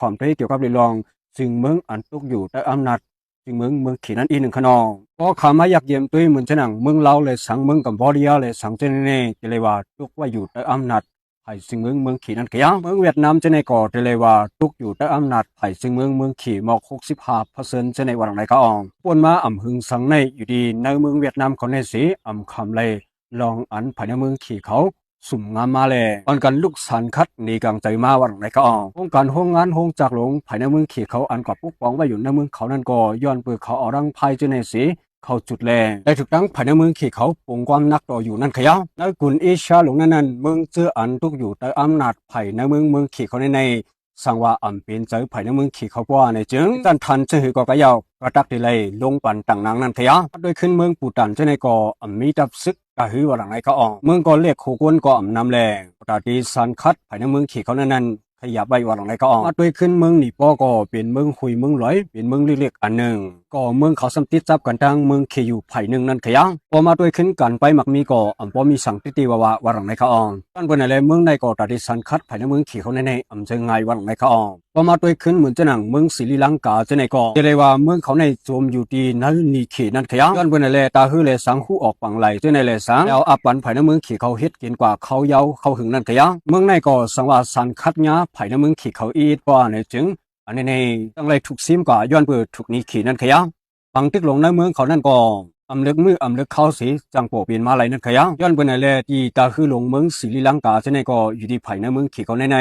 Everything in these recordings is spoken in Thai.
ความเกี่ยวกับเรื่องซึ่งเมืองอันตกอยู่ใต้อำนาจซึ่งเมืองขีนั้นอีหนึ่งขนองก็ขามาอยากเยี่ยมตัวเหมือนฉะนั้นเมืองเราเลยสังเมืองกัมพูชาเลยสังเจเนเน่จะเลยว่าตกว่าอยู่ใต้อำนาจไผ่ซึ่งเมืองขีนั้นขยังเมืองเวียดนามจะในก่อจะเลยว่าตกอยู่ใต้อำนาจไผ่ซึ่งเมืองขีหมอก65%จะในวันไหนก็อ่องปนมาอ่ำหึงสังในอยู่ดีในเมืองเวียดนามคนในสีอ่ำคำเลยลองอันภายในเมืองขีเขาสุ่มงามมาเลยอันกันลูกสันคัดหนีกังใจมาวันไหนก็อ่องห้องการห้องงานห้องจากหลงภายในเมืองขีเขาอันกับปกป้องไว้อยู่ในเมืองเขานั่นก็ย้อนเปือเขาเอารังไพ่จะในสีเขาจุดแลได้ถูกตั้งภายในเมืองขีเขาปงความนักต่ออยู่นั่นขยะในกุนเอชาหลงนั้นเมืองเจออันตุกอยู่ใต้อำนาจภายในเมืองขีเขาในสังว่าอ่ำเป็นใจภายในเมืองขีเขาว่าในจึงจันทันจะหือก็กระยาวกระตักดีเลยลงปันต่างนางนั่นขยะโดยขึ้นเมืองปูตันจะในก็อ่ำมีดับซึกกะหือว่าหลังไหนก็อ่องเมืองก็เรียกขู่กวนก็อ่ำนำแลปราดีสันคัดภายในเมืองขีเขานั้นขยับไปว่าหลังไหนก็อ่องโดยขึ้นเมืองนี่ป้อก็เป็นเมืองหุยเมืองลอยเป็นเมืองเล็กๆอันหนึ่งก็เมืองเขาสัมติดจับกันทางเมืองเขอยู่ภายหนึ่งนั่นขยะพอมาโดยขึ้นกันไปมักมีก็อ่ำพอมีสังติติว่าหลังไหนก็อ่องตอนบนอะไรเมืองในก็ตาดีสันคัดภายในเมืองขีเขาในอ่ำจะไงว่าหลังไหนก็อ่องพอมาโดยขึ้นเหมือนจะหนังเมืองศรีลังกาจะในก็จะเลยว่าเมืองเขาในโจมอยู่ดีนั่นนี่ขีนั่นขยะย้อนบนอะไรตาหือเลยสังหูออกปังไหลจะในเลยสังแล้วอับปันภายในเมืองขีเขาเฮ็ดกินกว่าเขาเยาเขาหึงนั่นขยะเมืองในก็สังว่าสันคัดยาภายในเมืองขีเขาอีดว่าในจึงอันนี้ตั้งเลยถูกซิมกว่าย้อนเปิดถูกนี้ขีนั่นขยะฟังตึกลงในเมืองเขานั่นก็อำเลึกมืออำเลึกเข้าสีจังโปเปลี่ยนมาไหลนั่นขยะย้อนบนอะไรที่ตาหือลงเมืองศรีลังกาจะในก็อยู่ที่ภายในเมืองขีเขาใ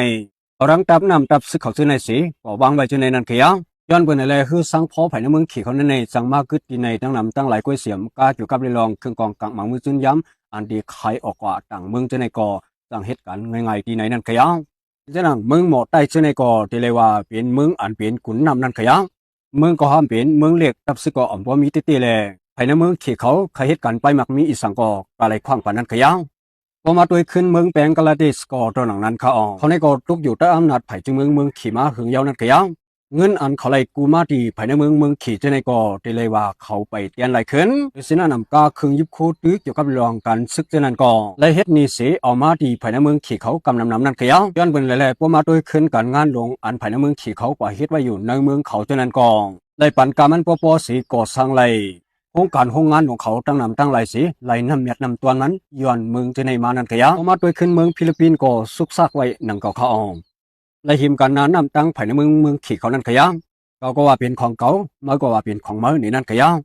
นรังตับน้ำตับซึกเขาชื่อในสีก็วางไว้ชื่อในนั้นเขียงย้อนเปิดอะไรคือสังพอภายในเมืองขี่เขาในจังมากขึ้นที่ในตั้งนำตั้งหลายก๋วยเสียมกาอยู่กับเรื่องเครื่องกองกลางมังมือจุนย้ำอันดีขายออกกว่าต่างเมืองชื่อในก่อต่างเหตุการณ์ง่ายๆที่ในนั้นเขียงฉะนั้นเมืองหมดใต้ชื่อในก่อที่เรียกว่าเป็นเมืองอันเป็นขุนนำนั้นเขียงเมืองก็ห้ามเป็นเมืองเล็กตับซึกก็อ่อมบ่มีติติเลยภายในเมืองขี่เขาขายเหตุการณ์ไปมักมีอีสังก่ออะไรขว้างปานนั้นเขียงพอมาโดยขึ้นเมืองแปงกลาเดสก็ตอนหลังนั้นเขาเขาในก็ตกอยู่ใต้อำนาจไผ่จึงเมืองขี่ม้าหึงยาวนั่นก็ยังเงินอันเขาไล่กูมาดีภายในเมืองขี่จะในก็ได้เลยว่าเขาไปเตียนไหลขึ้นโดยสินะนำกาคึงยิบโคตรเกี่ยวกับเรื่องการศึกจะนั่นก็ไล่เฮ็ดนี่เสเอามาดีภายในเมืองขี่เขากำนำนั่นก็ยังย้อนเป็นหลายๆพอมาโดยขึ้นการงานหลวงอันภายในเมืองขี่เขากว่าเฮ็ดไว้อยู่ในเมืองเขาจะนั่นก็ได้ปันการมันปอสีก่อสร้างไล่โครงการโรงงานของเขาตั้งนำตั้งหลายสีไหลน้ำเมียดน้ำตัวนั้นย้อนเมืองจะในมานั่นขยะออกมาโดยขึ้นเมืองฟิลิปปินส์ก็ซุกซากไว้หนังเก่าเขาอ่องและหิมการน้ำตั้งภายในเมืองขี่เขานั่นขยะเขาก็ว่าเป็นของเก่าไม่ก็ว่าเป็นของเมืองนี่นั่นขยะ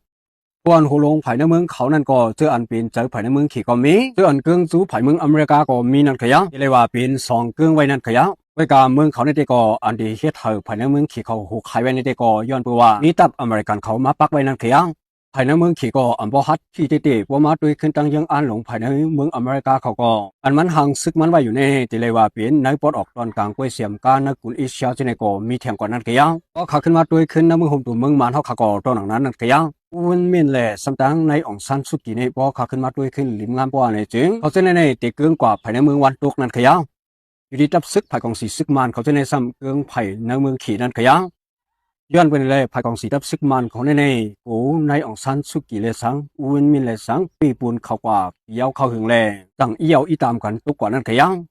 ก่อนหัวลงภายในเมืองเขานั่นก็เจออันเป็นเจอภายในเมืองขี่ก็มีเจออันเกื้องจู้ภายเมืองอเมริกาก็มีนั่นขยะเรียกว่าเป็นสองเกื้องไว้นั่นขยะไว้การเมืองเขาในเด็กก็อันดีเฮ็ดเถอภายในเมืองขี่เขาหูขายไว้ในเด็กก็ย้อนไปว่านี่ตับอเมริกันเขามาปักไว้นั่นขยะภายในเมืองขี่ก็อันบ่ฮัดที่เตะว่ามาด้วยขึ้นตั้งยังอันหลงภายในเมืองอเมริกาเขาก็อันมันห่างซึกมันไว้อยู่ในที่เลยว่าเป็นในปอดออกตอนกลางกวยเสียมกาในกุลเอเชียจะในก็มีแถงกว่านั้นก็ยังก็ขาขึ้นมาด้วยขึ้นในเมืองห่มตัวเมืองมันเฮาขาก็ตอนหลังนั้นนั่นก็ยังวันเมียนแหละสำตังในองซันสุกีในพอขาขึ้นมาด้วยขึ้นลิมงามกว่าในจึงเขาจะในติเกินกว่าภายในเมืองวันตกนั่นก็ยังอยู่ดีจับซึกภายของสีซึกมันเขาจะในซ้ำเกินภายในเมืองขี่นั่นก็ยังย้อนไปเลยภายของสีดับซึกมันของในกูในองซันสุกีเลสังอุนมินเลสังปีปูนเขากว่าเยาเขาหึงแลจังเอี่ยวอีตามกันตุกกว่านั้นขยั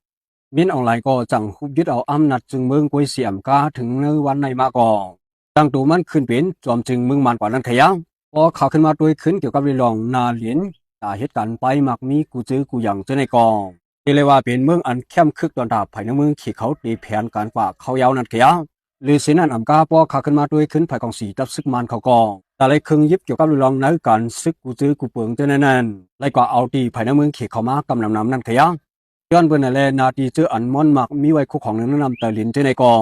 งมินออนไลน์ก็จังฮุบยึดเอาอำนาจจึงเมืองกวยเสียมกาถึงในวันในมาก่อจังตัวมันขึ้นเป็นจอมจึงเมืองมันกว่านั้นขยังพอข่าวขึ้นมาโดยขึ้นเกี่ยวกับเรื่องนาเหรียญตาเหตุการณ์ไปมักมีกูจื้อกูอย่างจะในกองที่เรียกว่าเป็นเมืองอันเข้มคึกตอนดาบภายในเมืองขี่เขาตีแผนการกว่าเขายาวนั่นขยังหรือสินั้นอำกาพอขาขึ้นมาด้วยขึ้นภายของสีดับซึกมันเขาก็แต่เลยคึงยิบเกี่ยวกับเรื่องในการซึกกูจื้อกูเปิงเจนนั่นเลยกว่าเอาตีภายในเมืองขี่เขามากำนำนั่นขยังย้อนเบอร์นั่นแหละนาทีเจออันมอนมักมีไว้คู่ของนั้นนำแต่ลินเจในกอ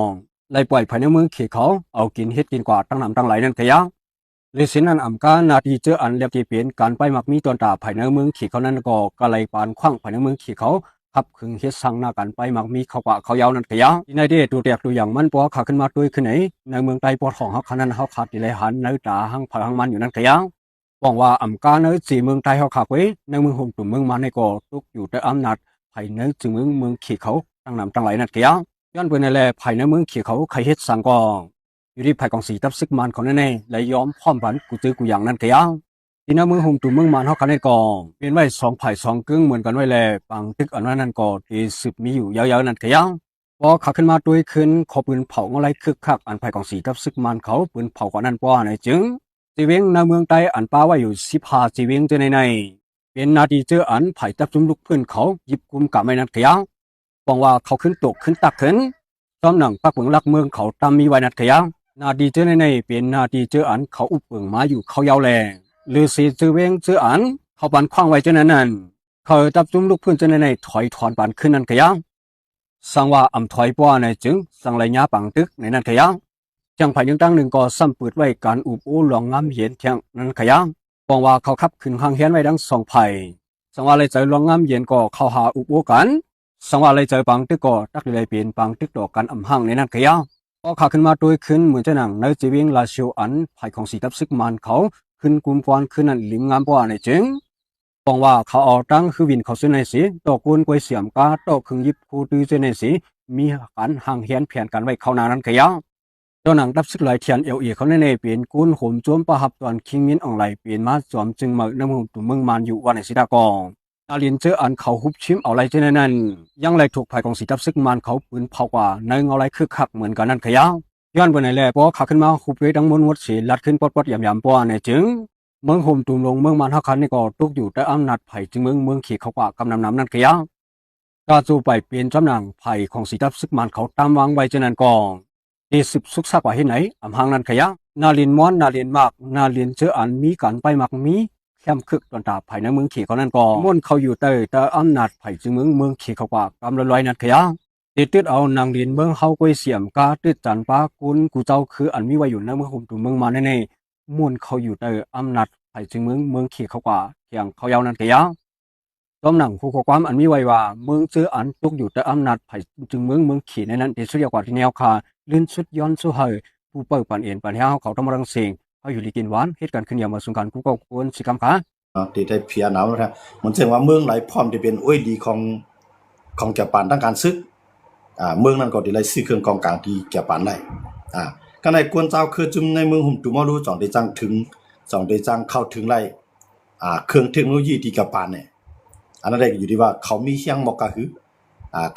งเลยปล่อยภายในเมืองขี่เขาเอากินเฮ็ดกินกว่าตั้งนำตั้งไหลนั่นขยังหรือสินั้นอำกานาทีเจออันเรียบที่เปลี่ยนการไปมักมีตอนตาภายในเมืองขี่เขานั้นก็เลยปานคว้างภายในเมืองขี่เขาขับขึงเฮ็ดสั่งหน้ากันไปมักมีเขากว่าเขายาวนั่นก็ยังในเดตัวแตกตัวอย่างมันพอขาขึ้นมาด้วยขึ้นไหนในเมืองใต้ปอดของเฮาคันนั้นเฮาขาดที่ไหลหันในตาหังผาหังมันอยู่นั่นก็ยังหวังว่าอำกาในสี่เมืองใต้เฮาขาไว้ในเมืองห่มตุ่มเมืองมันในก็ตกอยู่ใต้อำนาจภายในจึงเมืองขี่เขาตั้งนำตั้งไหลนั่นก็ยังย้อนไปนั่นแหละภายในเมืองขี่เขาใครเฮ็ดสั่งก็อยู่ที่ภายของสีตับซึกมันของนั่นแน่และยอมพร้อมพันกูจื้อกูอย่างนั่นก็ยังที่น้าเมืองห่มตุ่มเมืองมันเฮาคันในก็เป็นไว้สองภายสองกึ่งเหมือนกันไว้แลปังตึกอันนั้นก็ที่สืบมีอยู่ยาวๆนั่นก็ยัง พอขาขึ้นมาด้วยขึ้นขอปืนเผาอะไรคึกคักอันภัยของสีทับซึกมันเขาปืนเผากว่านั้นป้อในจึงจีเวงในเมืองใต้อันป้าว่าอยู่15จีเวงเจอในเป็นนาทีเจออันไผ่จับจุ่มลูกเพื่อนเขาหยิบกุมกะไม่นัดขยังบอกว่าเขาขึ้นตกขึ้นตักขึ้นจอมหนังปักเมืองลักเมืองเขาตามมีไว้นัดขยังนาทีเจอในเป็นนาทีเจออันเขาอุบเปิงมาอยู่เขายาวแลหรือสีจีเวงเจออันเขาบันคว้างไว้เจอนั้นเขาจับจุ่มลูกเพื่อนเจอในถอยถอนบันขึ้นนั้นขยังสังว่าอำถอยป้อในจึงสังไรยาปังตึกในนั้นขยังจังไผ่ยังตั้งหนึ่งก็ซ้ำเปิดไว้การอุบอู้หลองงามเห็นเทียงนั้นขยังบอกว่าเขาขับขึ้นข้างเฮียนไว้ดังสองไผ่สังว่าเลยใจหลองงามเย็นก็เข้าหาอุบอู้กันสังว่าเลยใจปังตึกก็ตักเลยเป็นปังตึกดอกกันอำหังในนั้นขยังพอขาขึ้นมาด้วยขึ้นเหมือนจะหนังในจีวิงลาชิวอันไผ่ของสีทับซึกมันเขาขึ้นกุมกวนขึ้นนั้นลิมงามป้อในจึงบอกว่าเขาเอาตั้งคือวินเขาเส้นในสีตอกกุนกวยเสียมกาตอกคึงยิบคูตื้อเส้นในสีมีการห่างเฮียนเพียนกันไว้เข้านานั้นขยังตอนหนังดับซึกไหลเทียนเขาในเป็นกุนโหมโจมประหับตอนคิงมินออนไหลเป็นมาจอมจึงมาน้ำหุ่นตุ่มเมืองมันอยู่วันในสีดากองอาลินเจออันเขาฮุบชิมเอาไรเจนนั้นยังไรถูกภัยของสีดับซึกมันเขาปืนเผากว่าในเงาไรคือคักเหมือนกันนั่นขยังย้อนไปไหนแหละพอขาขึ้นมาฮุบเลยดังมนวดสีลัดขึ้นปอดยำป้อในจึงเมืองโฮมตุ่มลงเมืองมันฮักคันนี่ก็ตกอยู่แต่อำนาจไผ่จึงเมืองขี่เขากว่ากำนำนั่นขยังกาจูไปเป็นจำนางไผ่ของสีดับซึกมันเขาตามวางไว้เจนันกองเอสิบสุกซักว่าที่ไหนอำหังนั่นขยังนาลินม้อนนาลินมากนาลินเจออันมีการไปมักมีแคมคึกตอนตาไผ่ในเมืองขี่เขานั่นก็ม้วนเขาอยู่แต่อำนาจไผ่จึงเมืองขี่เขากว่ากำลอยนั่นขยังติดเอานางลินเมืองเขากวยเสียมกาติดจันปากุนกูเจ้าคืออันมีไว้อยู่ในเมืองโฮมตุ่มเมืองมันแน่ม้วนเขาอยู่แต่อำนาจไผ่จึงเมืองขี่เขากว่าเพียงเขายาวนั่นขยังตอมหนังผู้ข้อความอันมีไว้ว่าเมืองเจออันตกอยู่แต่อำนาจไผ่จึงเมืองขี่ในนั้นที่สุดยอดกว่าที่แนวคาลื่นสุดย้อนสู้ให้ผู้เปิดปันเอ็นปัญหาเขาทำรังเสียงเขาอยู่ลีกินหวานเหตุการณ์ขึ้นอย่างมาสงการกูก็ควรสิกรรมค่ะที่ได้เพียหนาวนะครับมันแสดงว่าเมืองไหลพร้อมที่เป็นอ้อยดีของแก่ปานทั้งการซึกเมืองนั้นก็ได้ไล่ซื้อเครื่องกองกลางที่แก่ปานได้ก็ในกวนเจ้าคือจุ่มในเมืองหุ่มตุมอรู้จ่องได้จังถึงจ่องได้จังเข้าถึงไล่เครื่องเทคโนโลยีที่แก่ปานเนี่ยอันนั้นได้อยู่ที่ว่าเขามีเฮียงหมอกก็คือ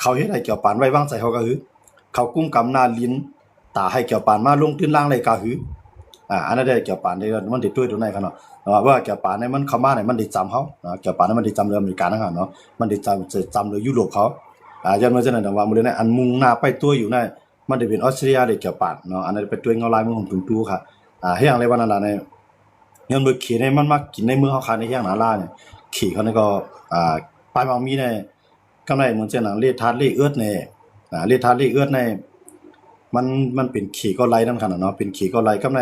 เขาเฮ็ดให้แก่ปานไว้วางใจเขาก็คือเขากุ้มกำหน้าลิ้นตาให้แก่ปานมาลงตื้นล่างเลยก็คืออันนั้นได้แก่ปานได้มันได้ด้วยตรงไหนครับเนาะว่าแก่ปานเนี่ยมันเข้ามาเนี่ยมันได้จำเขาแก่ปานเนี่ยมันได้จำเรื่องอเมริกานะครับเนาะมันได้จำเรื่องยุโรปเขาย้อนมาจากนั้นว่ามื้อนี้อันมุ่งหน้าไปตัวอยู่ในมันได้เป็นออสเตรเลียได้แก่ปานเนาะอันนั้นเป็นตัวเงาลายเมืองของตุงตูค่ะเฮียงเลยว่านั่นล่ะเนี่ยย้อนมื้อขี้เนี่ยมันมากินในเมืองเฮาค่ะในเฮียงหนาลาเนี่ยขี้เขาเนี่ยก็ปลายบางมีเนี่ยกำไรเหมือนเช่นเลทาดเลเอื้อเนี่ยเลทาดเลเอื้อเนี่ยมันเป็นขี้ก็ไล่นำคั่นเนาะเป็นขี้ก็ไล่กำไร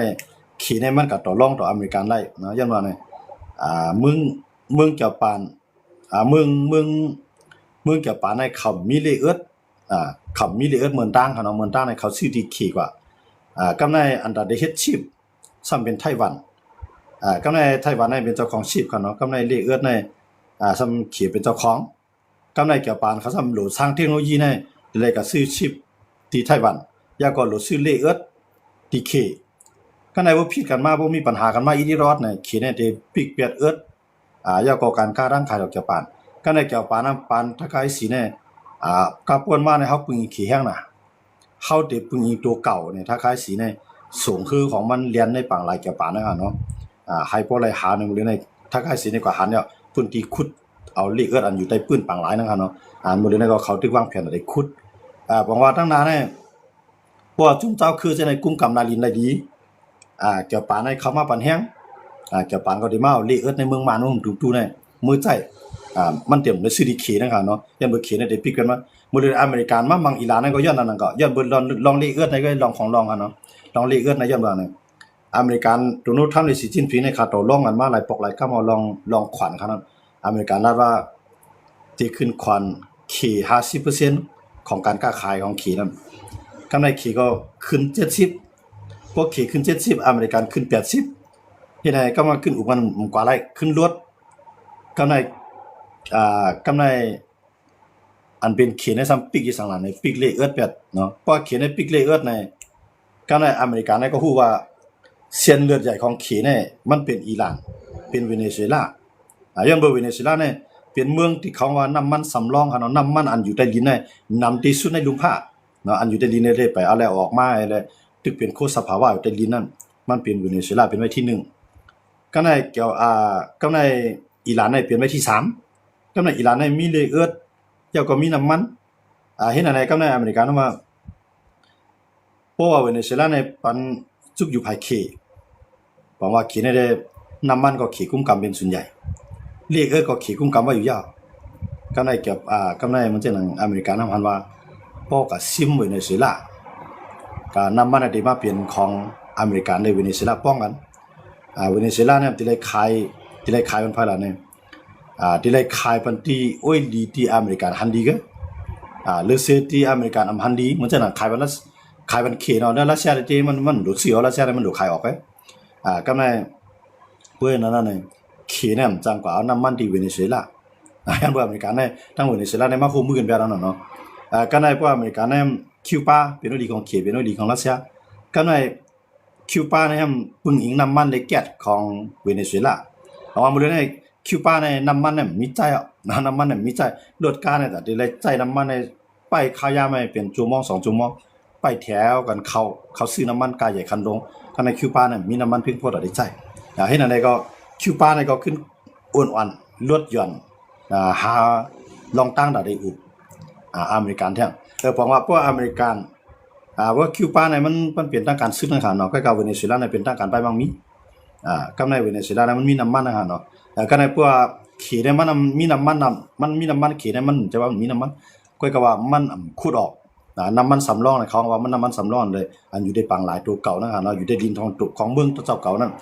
ขี้เนี่ยมันก็ต่อรองต่ออเมริกันไล่เนาะย้อนว่าเนี่ยเมืองเจ้าปานเมืองเจ้าปานในเขามีเลเอื้อเขามีเลเอื้อเมืองต่างคั่นเนาะเมืองต่างในเขาชื่อที่ขี้กว่ากำไรอันตราได้เฮ็ดชีพซ้ำเป็นไต้หวันกำไรไต้หวันในเป็นเจ้าของชีพคั่นเนาะกำไรเลเอื้อในซ้ำขี้เป็นเจ้าของกำไรเกี่ยวปานเขาซ้ำโหลดสร้างเทคโนโลยีในเลยก็ซื้อชิปที่ไต้หวันยาก็โหลดซื้อเลเอิร์ดที่เคก็ในว่าผิดกันมาบ่มีปัญหากันมาอีนี่รอดในเขเนี่ยได้ปิกเปียดเอิร์ดยาก็การค้าร่างขายดอกเกี่ยวปานก็ในเกี่ยวปานนั้นปานถ้าใครสีเนี่ยกะป่วนมาในเฮาปึงขี้แห้งน่ะเฮาได้ปึงอีตัวเก่าเนี่ยถ้าใครสีเนี่ยสูงคือของมันเรียนในปางหลายเกี่ยวปานนะครับเนาะไฮโปไลหานึงเลยในถ้าใครสีในกว่าหันเนี่ยพื้นที่ขุดเอาเลขเอิ้นอันอยู่ใต้ปื้นปังหลายนะครับเนาะมื้อนี้ก็เขาตึกวางแผนได้ขุดบอกว่าตั้งนานเนี่ยพวกจุ่มเจ้าคือจะในกุ้มกำนาลินได้ดีเกี่ยวปานให้เข้ามาปันแห้งเกี่ยวปานก็ได้มาเอาเลขเอิ้นในเมืองมาโนมตุๆเนี่ยมือใจมันเต็มด้วยซีดีเคนะครับเนาะยันบ่เคเนี่ยได้ปิกกันมามื้อนี้อเมริกันมามังอิหร่านนั่นก็ย้อนนั่นก็ย้อนเบิ่ลองเลขเอิ้นในก็ลองของลองกันเนาะลองเลขเอิ้นในย้อนว่าเนี่ยอเมริกันโดนัลด์ทรัมป์ในสีจิ้นผิงในคาโตลองกันมาหลายปอกหลายคำเอาลองขวัญคั่นอเมริกันว่าที่ขึ้นควันขี่ 50% ของการค้าขายของขี่นั้นกำไรขี่ก็ขึ้น70พวกขี่ขึ้น70อเมริกันขึ้น80เฮ็ดให้ก็มาขึ้นอุปมันกว่าหลายขึ้นรถกำไรอันเป็นขี่ในซ้ำปิกอีสังหลังในปิกเลเอิร์ด8เนาะเพราะขี่ในปิกเลเอิร์ดในกำไรอเมริกันก็ฮู้ว่าเส้นเลือดใหญ่ของขี่เนี่ยมันเป็นอิหร่านเป็นเวเนซุเอลาย้อนเวเนซุเอลาเนี่ยเป็นเมืองที่เขาว่าน้ำมันสำรองคั่นเนาะน้ำมันอันอยู่ใต้ดินเนี่ยนำที่สุดในลุ่มผ้า เนาะอันอยู่ในลินได้ไปเอาแล้วออกมาอะไรตึกเป็นโคสภาวะอยู่ในลินนั่นมันเป็นเวเนซุเอลาเป็นไว้ที่1ก็ในเกี่ยวก็ในอิหร่านในเป็นไว้ที่3ก็ในอิหร่านในมีเลเอิร์ดเจ้าก็มีน้ำมันเห็นอะไรก็ในอเมริกาว่าเพราะว่าเวเนซุเอลาในปันจุกอยู่ภายเขบอกว่าเขในได้น้ำมันก็เขกุ้มกำเป็นส่วนใหญ่เลเอิร์ดก็เขกุ้มกำว่าอยู่ยาวก็ในเกี่ยวก็ในมันจะหนังอเมริกาพันว่าพ่อกับซิมเวเนซุเอลาก็น้ำมันได้มาเปลี่ยนของอเมริกันในเวเนซุเอลาป้องกันเวเนซุเอลาเนี่ยที่ได้ขายมันภายหลังเนี่ยที่ได้ขายปันที่โอ้ยดีที่อเมริกันฮันดีก็หรือเสียที่อเมริกันฮันดีมันจะหนังขายวันละขายวันเขเนาะแล้วรัสเซียที่มันหลุดเสียวรัสเซียมันหลุดขายออกไปก็ในเพื่อนนั้นเนี่ยเขเนี่ยจังกว่าเอาน้ำมันที่เวเนซุเอลาอย่างพวกอเมริกันเนี่ยทั้งเวเนซุเอลาเนี่ยมาคู่มือกันแบบนั้นเนาะก็ในพวกอเมริกันเนี่ยคิวบาเป็นโนดีของเขเป็นโนดีของรัสเซียก็ในคิวบาเนี่ยปึงอิงน้ำมันในแก๊สของเวเนซุเอลาเอามาเลยเนี่ยคิวบาเนี่ยน้ำมันเนี่ยมีใจอ่ะน้ำมันเนี่ยมีใจรถการเนี่ยแต่ที่เลยใจน้ำมันเนี่ยไปขายาไม่เป็นชั่วโมง2 ชั่วโมงไปแถวกันเขาซื้อน้ำมันกายใหญ่คันลงข้างในคิวบาเนี่ยมีน้ำมันเพียงพอต่อได้ใจให้นั่นเลยก็คิวบาเนี่ยก็ขึ้นอ้วนๆลดหย่อนหาลองตั้งได้อุอเมริกันแท้บอกว่าพวกอเมริกันว่าคิวบาเนี่ยมันเปลี่ยนตั้งการซื้อนะครับเนาะก็กับเวเนซุเอลาเนี่ยเป็นตั้งการไปบางมีกับในเวเนซุเอลาเนี่ยมันมีน้ำมันนะครับเนาะก็ในพวกเขตเนี่ยมันมีน้ำมันเขตเนี่ยมันจะว่ามีน้ำมันก็กับว่ามันขุดออกน้ำมันสำรองเนี่ยเขาว่ามันน้ำมันสำรองเลยอันอยู่ในปังหลายตัวเก่านะครับเนาะอยู่ในดินทองของเมืองเจ้าเก่านั่น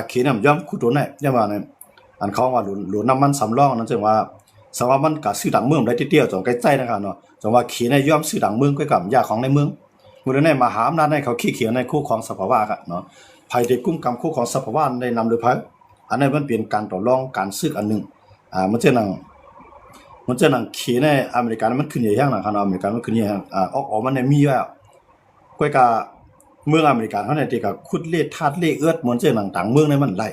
เขตเนี่ยย่อมขุดตัวเนี่ยย่อมว่าเนี่ยอันเขาว่าหลุดน้ำมันสำรองนั่นจึงว่าสว่ามันกับซื้อดังเมืองได้เตี้ยๆจงใกล้ๆนะครับเนาะจงว่าเขตเนี่ยย่อมซื้อดังเมืองก็กับยาของในเมืองมื้อนั้นมหาอำนาจในเขาขี้เขียวในคู่ของสภาวะครับเนาะภายในกุ้มกำคู่ของสภาวะได้นำโดยไผอันนั้นมันเป็นการต่อรองการซื้ออันนึงมันจะนั่งเขียนในอเมริกันมันขึ้นใหญ่แห้งนะครับอเมริกันมันขึ้นใหญ่แห้งออกมันเนี่ยมีอยู่แล้วก็กะเมืองอเมริกันเฮาเนี่ยที่ก็ขุดเลขธาตุเลขเอิ้ดเหมือนเจ้าต่างๆเมืองในมันไล่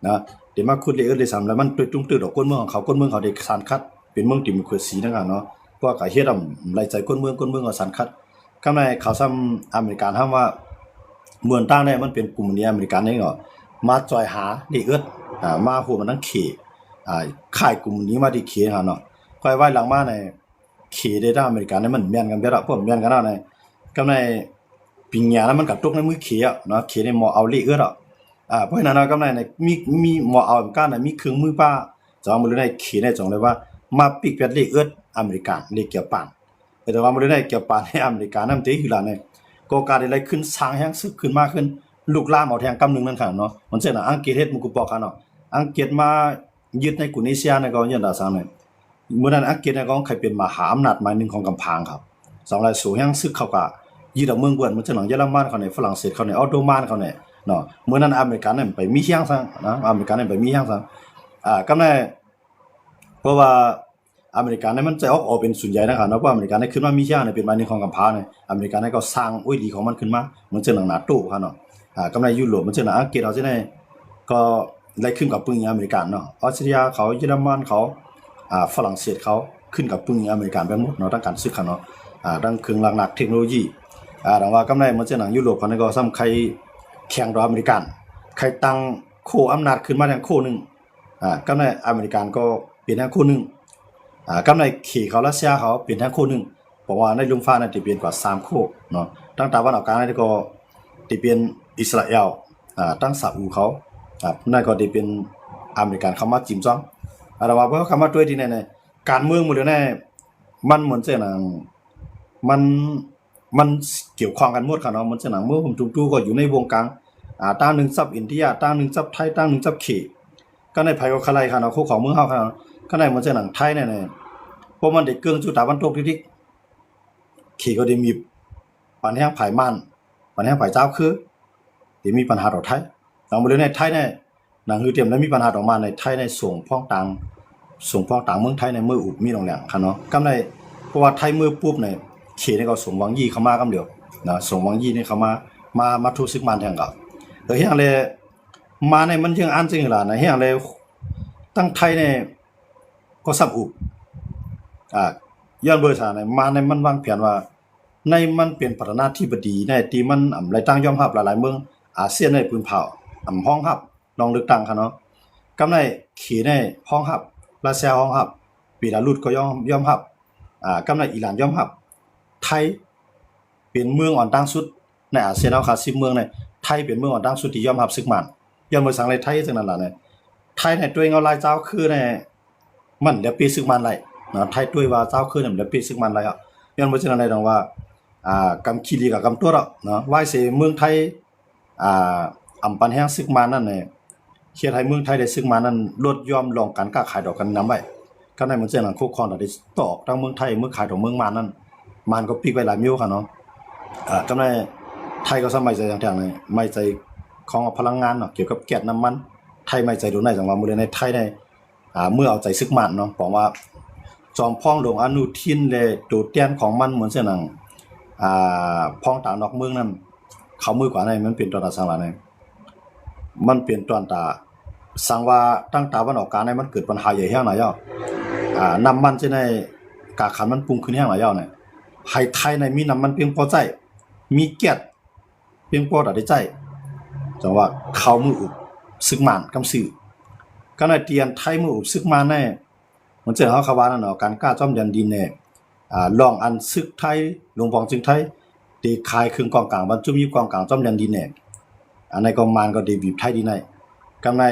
นะเดี๋ยวมาขุดเลขเอิ้ดได้ซ้ำแล้วมันตุ้งตื้อดอกก้นเมืองของเขาก้นเมืองเขาได้สารคัดเป็นเมืองดิโมคราซีนะครับเนาะพวกก็เฮ็ดไล่ใจก้นเมืองเอาสารคัดคำในเขาซ้ำอเมริกันถามว่าเมืองต่างเนี่ยมันเป็นกลุ่มนี้อเมริกันนี่ก็มาจอยหาเลขเอิ้ดมาหัวมันทั้งเขค่ายกลุ่มนี้มาที่เขหาเนาะค่อยไว้หลังมาในเขได้ทางอเมริกันนี่มันแม่นกันเด้อพวกแม่นกันเนาะในก็ในปิงหยาแล้วมันก็ตกในมือเขอ่ะเนาะเขนี่หมอเอาเลขเอิ้ดเพราะฉะนั้นเนาะก็ในมีหมอเอากันน่ะมีเครื่องมือป้าจะเอามาเลยในเขเนี่ยจงเลยว่ามาปิกเป็ดเลขเอิ้ดอเมริกันเลขเกี่ยวปานแต่ว่ามาเลยในเกี่ยวปานให้อเมริกันนำเตอยู่ล่ะเนี่ยก็การได้ขึ้นสร้างแห่งซึกขึ้นมาขึ้นลูกล่ามเอาแทงกำนึงนั่นค่ะเนาะมันเช่นอังกฤษเฮ็ดมุกปอกกันเนาะอังกฤษมายึดในกุนิเซียในก็ยันดาซังเนี่ยเมื่อนั้นอังกฤษเนี่ยก็ใครเป็นมหาอำนาจหมายหนึ่งของกำพางครับสองรายสู่แห่งซึกเขาก็ยึดเอาเมืองเบิ่นมันจะหนังเยอรมันเขาเนี่ยฝรั่งเศสเขาเนี่ยออตโตมันเขาเนี่ยเนาะเมื่อนั้นอเมริกันเนี่ยไปมีเฮียงซังนะอเมริกันเนี่ยไปมีเฮียงซังก็ในเพราะว่าอเมริกันเนี่ยมันจะออกเป็นส่วนใหญ่นะครับเนาะเพราะอเมริกันเนี่ยขึ้นมามีเฮียงเนี่ยเป็นหมายหนึ่งของกำพางเนี่ยอเมริกันเนี่ยก็สร้างอุ้ยดีของมันขึ้นมาเหมือนจะหนังนาโต้ครับเนาะก็ในยุโรปมันจะหนังอังกฤษเอาจะได้ก็ไล่ขึ้นกับปึงอเมริกันเนาะออสเตรเลียเขาเยอรมันเขาฝรั่งเศสเขาขึ้นกับปึงอเมริกันไปหมดเนาะทั้งการซื้อขายเนาะทั้งเครื่องหนักเทคโนโลยีดังว่ากำไรมันจะหนังยุโรปเขาเนี่ยก็ซ้ำใครแข่งกับอเมริกันใครตั้งโคอำนาจขึ้นมาอย่างโคนึงกำไรอเมริกันก็เปลี่ยนทางโคนึงกำไรขี่เขารัสเซียเขาเปลี่ยนทางโคนึงเพราะว่าในลุมฟ้าเนี่ยจะเปลี่ยนกว่า3โคเนาะตั้งตะวันออกกลางนี่ก็จะเปลี่ยนอิสราเอลตั้งซาอุเขานั่นก็ได้เป็นอเมริกันเข้ามาจิ้มจ้องแต่ว่าเพราะเข้ามาด้วยที่ไหนการเมืองหมดเลยแน่มันเหมือนเส้นหนังมันเกี่ยวข้องกันหมดค่ะเนาะมันเส้นหนังเมื่อผมจู่ๆก็อยู่ในวงการตั้งหนึ่งซับอินเดียตั้งหนึ่งซับไทยตั้งหนึ่งซับเขก็ในไผก็คลายค่ะเนาะคู่ของเมืองเฮาค่ะก็ในมันเส้นหนังไทยเนี่ยเพราะมันได้เกื้องจุดตะวันตกที่เขก็ได้มีปัญหาไผมันปัญหาไผเจ้าคือได้มีปัญหาต่อไทยเรามาเลยในไทยเนี่ยหนังคือเตรียมแล้วมีปัญหาออกมาในไทยในส่งพ้องต่างเมืองไทยในมืออุบมีตรงแหล่งค่ะเนาะกำไรเพราะว่าไทยมือปุ๊บเนี่ยเขนี่ก็ส่งวังยี่เข้ามากำเดียวนะส่งวังยี่นี่เข้ามาทุซึกมันแทงก็แต่เฮียงเลยมาในมันยังอันจริงล่ะนะเฮียงเลยตั้งไทยเนี่ยก็ซับอุบย้อนเบอร์ซาเนี่ยมาในมันวางแผนว่า ในมันเป็นประธานาธิบดีในที่มันหลายตั้งยอมรับหลายๆเมืองอาเซียนในพื้นเผ่าห้องรับลองเลือกตั้งค่ะเนาะกำในขี่ในห้องรับรัสเซียห้องรับเบลารุสก็ยอมรับกำในอิหร่านยอมรับไทยเป็นเมืองอ่อนตั้งสุดในอาเซียนเอาค่ะ10เมืองในไทยเป็นเมืองอ่อนตั้งสุดที่ยอมรับศึกมันยอมบ่สังเลยไทยจังนั้นล่ะเนี่ยไทยในตัวเองเอาหลายเจ้าคือในมันเดี๋ยวปีศึกมันไหลเนาะไทยด้วยว่าเจ้าคือเนี่ยเดี๋ยวปีศึกมันไหลอ่ะย้อนบ่จังนั้นได้ดอกว่ากำคีรีกับกำตัวเนาะว่าสิเมืองไทยอำปันแห่งศึกมันนั่นเนี่ยเฮ็ดให้เมืองไทยได้ศึกมันนั้นลดยอมลองการค้าขายดอกกันนำไว้ก็ในมันจังนั้นคู่ครองได้ตอกทั้งเมืองไทยเมืองขายดอกเมืองมันนั้นมันก็ปิกไว้หลายมิ้วค่ะเนาะกำในไทยก็สมัยใจอย่างๆนี่ไม่ใจของพลังงานเนาะเกี่ยวกับแก๊สน้ำมันไทยไม่ใจดูในจังว่ามื้อในไทยในเมื่อเอาใจซึกมันเนาะบอกว่าจอมพ้องหลวงอนุทินและโดดเด่นของมันเหมือนเช่นนั้นพ้องตานอกเมืองนั้นเขามือกว่าในมันเป็นตอนตาสังหลาในมันเป็นตอนตาสังว่าตั้งตาวันออกการในมันเกิดปัญหาใหญ่แฮงหน่อยย่อน้ำมันจะในกาขันมันปรุงขึ้นแฮงหน่อยย่อเนี่ยให้ไทยในมีน้ำมันเพียงพอใจมีแก๊สเพียงพอได้ใจจังว่าเขามืออุบซึกมันกำซื่อก็ในเตียนไทยมืออุบซึกมันแน่มันจะเฮาคว่านั่นเนาะการกล้าจ้อมยันดินแน่ลองอันซึกไทยหลวงปองจึงไทยตีคายครึ่งกองกลางบรรจุมีกองกลางจ้อมยันดินแน่อันในก็มานก็ได้บีบไทยดีในกำใน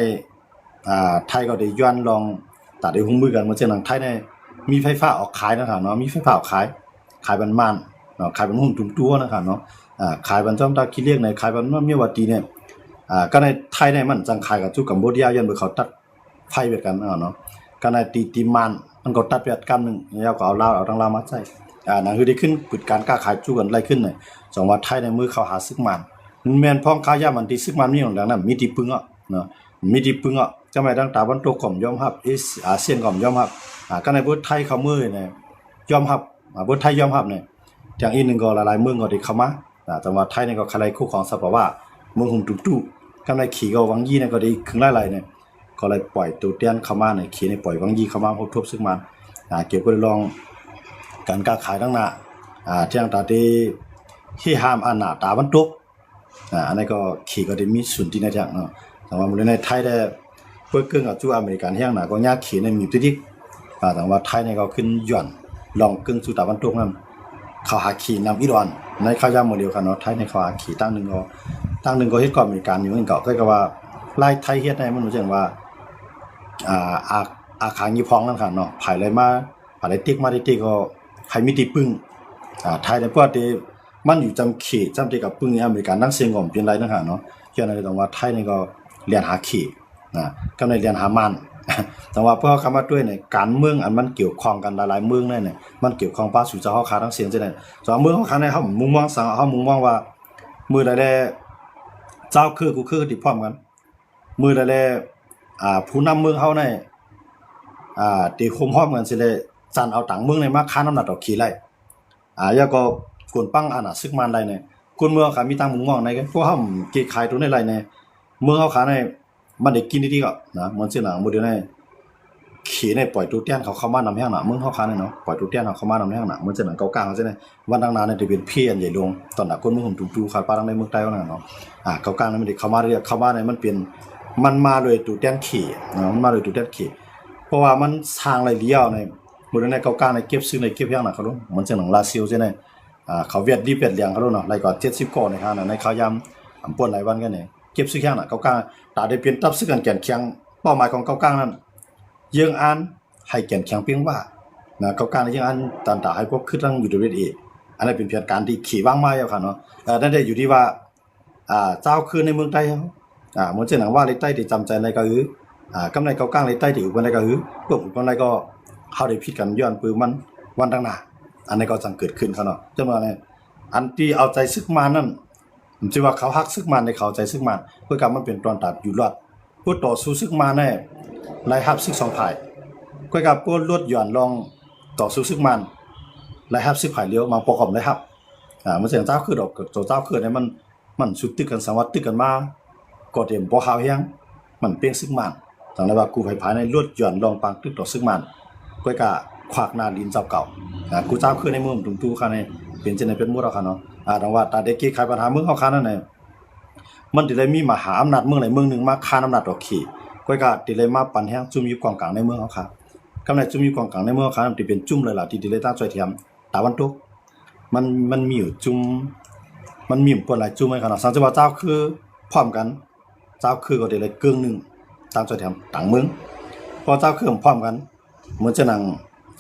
ไทยก็ได้ย้อนลองตัดได้หุ้มมือกันมันจะหนังไทยในมีไฟฟ้าออกขายนะครับเนาะมีไฟฟ้าออกขายบันมันเนาะขายบันหุ้มตุ้มตัวนะครับเนาะขายบันจ้อมตาคิเรียกในขายบันว่ามีวัดดีเนี่ยก็ในไทยในมันจังขายกับจุกัมพูชาย้อนไปเขาตัดไฟเวทกันเนาะก็ในตีมันมันก็ตัดเวทกันนึงแล้วก็เอาลาวเอาทางลาวมาใช้นั่นคือได้ขึ้นปิดการค้าขายจุกันไล่ขึ้นเลยจังว่าไทยในมือเขาหาซึกมันแม่นพ้องค้ายามันที่ซึกมันมีของดังนั้นมีที่ปึงเนาะมีที่ปึงจะไม่ตั้งตาวันตกก็ยอมรับอาเซียนก็ยอมรับก็ในประเทศไทยเขามือเนี่ยยอมรับประเทศไทยยอมรับเนี่ยอย่างอีกนึงก็หลายๆเมืองก็ได้เข้ามาจังว่าไทยนี่ก็คลายคู่ของสภาวะเมืองหุ่มตุ้ๆกำไรขี่ก็วังยี่เนี่ยก็ได้ครึ่งหลายๆเนี่ยก็เลยปล่อยตัวเตียนเข้ามาเนี่ยขี่เนี่ยปล่อยวังยี่เข้ามาพบทบซึ่งมันเกี่ยวกับลองการค้าขายทั้งหน้าที่ต่างๆที่ห้ามหน้าตาวันตกอันนี้ก็ขี่ก็ได้มีส่วนที่ในทางเนาะแต่ว่าในไทยได้เพื่อเกื้อกับจู่อเมริกันแห่งหน้าก็ยากขี่ในมีตัวดิแต่ว่าไทยเนี่ยก็ขึ้นหย่อนลองกึ่งสู่ตาวันตกนั้นเขาหาขี่นำอิหร่านในข้าวยามโมเดลกันเนาะไทยในเขาหาขี่ตั้งหนึ่งก็เฮ็ดก่อนอเมริกันอยู่นั่นก็ว่าไล่ไทยเฮ็ดได้มันรู้จังว่าอาคารยี่พองนั่นค่ะเนาะภายเลยมาภายเลยติ๊กมาติ๊กก็ใครมีติปึ้งไทยในพวกที่มันอยู่จำเขตจำที่กับปึ้งอเมริกันนั่งเสียงก่อมเป็นไรนั่นค่ะเนาะเกี่ยวกับตรงว่าไทยนี่ก็เรียนหาเขตก็ในเรียนหามันแต่ว่าเพราะคำว่าด้วยในการเมืองอันมันเกี่ยวข้องกันหลายๆเมืองเนี่ยมันเกี่ยวข้องป้าสู่เจ้าเฮาค้าทั้งเสียงจังได๋สองเมืองเฮาค้าในเฮามุมมองสังเฮามุมมองว่ามื้อใดเจ้าคือกูคือที่พร้อมกันมื้อใดผู้นำเมืองเฮาในตีคุมพร้อมกันสิเลยสั่นเอาต่างเมืองในมาค้าน้ำหนักดอกขี้ไล่ยาก็กวนปังอันน่ะซึกมันได้เนี่ยคนเมืองเขามีตังมุมมองในกันพวกเฮาเกี่ขายตัวในไรเนี่ยเมืองเฮาค้าในมันได้กินดีๆก็นะมันสิหนังบ่ได้ในขี่ในปล่อยตัวเตี้ยนเขาเข้ามานำแห้งน่ะเมืองเฮาค้าเนี่ยเนาะปล่อยตัวเตี้ยนเขาเข้ามานำแห้งน่ะมันสิหนังเก่าๆจังได๋วันดังนานเนี่ยจะเป็นเพี้ยนใหญ่ลงตอนน่ะคนเมืองหุ่มตุ้ๆขาดปลาดังในเมืองใต้ว่านั่นเนาะเก่าๆนั้นมันได้เข้ามาเรียกเข้ามาเนี่ยมันเป็นมันมาโดยตัวเตี้ยนขี่มันมาโดยตัวเตี้ยนขี่เพราะว่ามันทางไหลเลี้ยวในบ่ได้ในเก่าๆในเก็บซื้อในเก็บแห้งน่ะเขารู้มันสิหนังลาซิลจังได๋เขาเวียดดีเป็ดเลี้ยงเขารู้เนาะไรก็70ก่อในฮะในข้าวยำป่วนหลายวันกันเนี่ยเก็บซื้อแข้งน่ะเก่าๆตาได้เปลี่ยนตับซื้อกันแก่นแข็งเป้าหมายของเก่าๆนั้นเยื่องอ่านให้แก่นแข็งเพียงว่านะเก่าๆในเยื่องอ่านตันตาให้พวกคือทั้งอยู่ด้วยเออันนั้นเป็นเพียงการที่ขี่วางมาแล้วค่ะเนาะนั่นได้อยู่ที่ว่าเจ้าคืนในเมืองใต้เฮาเหมือนเช่นหนังว่าในใต้ที่จำใจในก็คือกำไรเก่าๆในใต้ที่อุปนในก็คือพวกอุปนในก็เฮาได้ผิดกันย้อนปืนมันวันตั้งหน้าอันนี้ก็จังเกิดขึ้นเขาเนาะจังว่าเนี่ยอันที่เอาใจซึกมานั่นผมสิว่าเขาฮักซึกมันในเขาใจซึกมันเพื่อกับมันเป็นตอนตัดอยู่รอดผู้ต่อสู้ซึกมาแน่ไล่ฮับซึกสองฝ่ายเพื่อกับผู้ลดหย่อนลองต่อสู้ซึกมันไล่ฮับซึกฝ่ายเลี้ยวมาประกอบไล่ฮับมันเสียงเจ้าคือดอกตัวเจ้าคือเนี่ยมันสุดตึกกันสังวัตตึกกันมาก็เต็มบ่ฮาวแฮงมันเป้งซึกมันจังได๋ว่ากูภายในลดหย่อนลองปังตึกต่อซึกมันเพื่อกับขวากหน้าดินเจ้าเก่ากูเจ้าคือในเมืองตุ้งๆค่ะใน เป็นจังได๋เป็นหมดเอาค่ะเนาะดังว่าตาได้แก้ไขปัญหาเมืองเฮาค่ะนั่นน่ะมันสิได้มีมหาอำนาจเมืองใดเมืองหนึงมาคานอำนาจออกขี้ก้อยก็สิได้มาปั่นแฮงจุ่มอยู่กองกลางในเมืองเฮาค่ะกำาจุ่มอยู่กองกลางในเมืองเฮาค่ะมันสิเป็นจุ่มเลยล่ะที่สิได้ตั้งช่วยเทียมตะวันตกมันมีอยู่จุ่มมันมีปนหลายจุ่มให้ค่ะเนาะสังจะว่าเจ้าคือพร้อมกันเจ้าคือก็ได้เลยกึ่งหนึงตั้งช่วยเทียมต่างเมืองพอเจ้าคือพร้อมกันเหมือนจะนั่ง